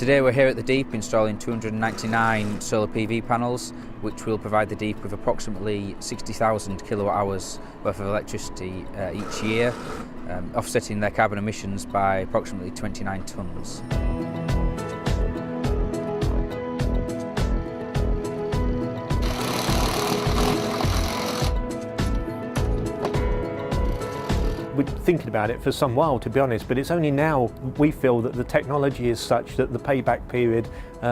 Today we're here at the Deep installing 299 solar PV panels, which will provide the Deep with approximately 60,000 kilowatt hours worth of electricity each year, offsetting their carbon emissions by approximately 29 tonnes. We're thinking about it for some while, to be honest, but it's only now we feel that the technology is such that the payback period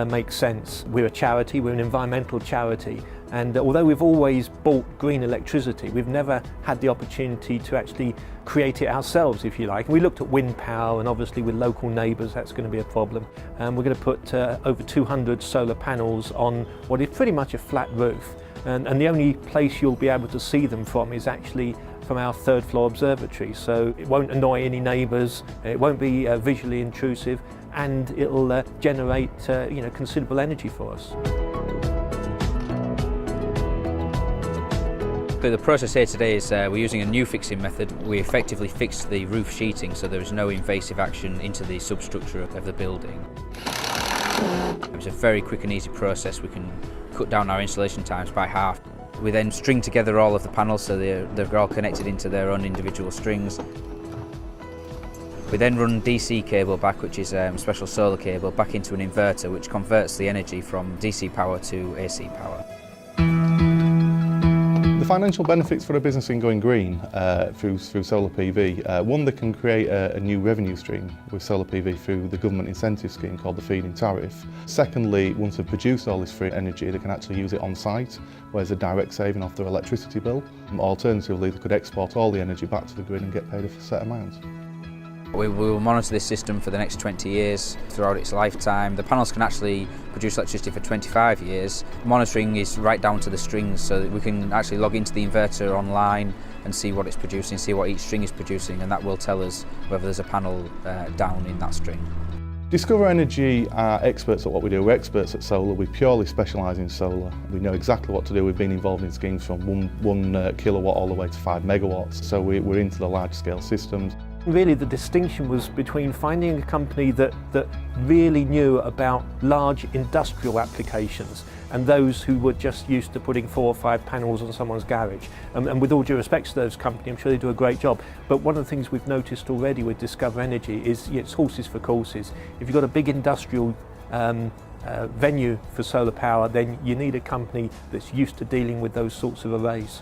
makes sense. We're a charity, we're an environmental charity, and although we've always bought green electricity, we've never had the opportunity to actually create it ourselves, if you like. And we looked at wind power, and obviously with local neighbours that's going to be a problem. We're going to put over 200 solar panels on what is pretty much a flat roof, and the only place you'll be able to see them from is actually from our third floor observatory, so it won't annoy any neighbours, it won't be visually intrusive, and it'll generate considerable energy for us. The process here today is we're using a new fixing method. We effectively fixed the roof sheeting so there is no invasive action into the substructure of the building. It's a very quick and easy process. We can cut down our installation times by half. We then string together all of the panels so they're all connected into their own individual strings. We then run DC cable back, which is a special solar cable, back into an inverter which converts the energy from DC power to AC power. The financial benefits for a business in going green through solar PV, one, they can create a new revenue stream with solar PV through the government incentive scheme called the feed-in tariff. Secondly, once they've produced all this free energy, they can actually use it on site, where there's a direct saving off their electricity bill. Alternatively, they could export all the energy back to the grid and get paid a set amount. We will monitor this system for the next 20 years throughout its lifetime. The panels can actually produce electricity for 25 years. Monitoring is right down to the strings, so that we can actually log into the inverter online and see what it's producing, see what each string is producing, and that will tell us whether there's a panel down in that string. Discover Energy are experts at what we do. We're experts at solar. We purely specialise in solar. We know exactly what to do. We've been involved in schemes from one kilowatt all the way to 5 megawatts, so we're into the large scale systems. Really the distinction was between finding a company that really knew about large industrial applications and those who were just used to putting 4 or 5 panels on someone's garage. And with all due respect to those companies, I'm sure they do a great job. But one of the things we've noticed already with Discover Energy is it's horses for courses. If you've got a big industrial venue for solar power, then you need a company that's used to dealing with those sorts of arrays.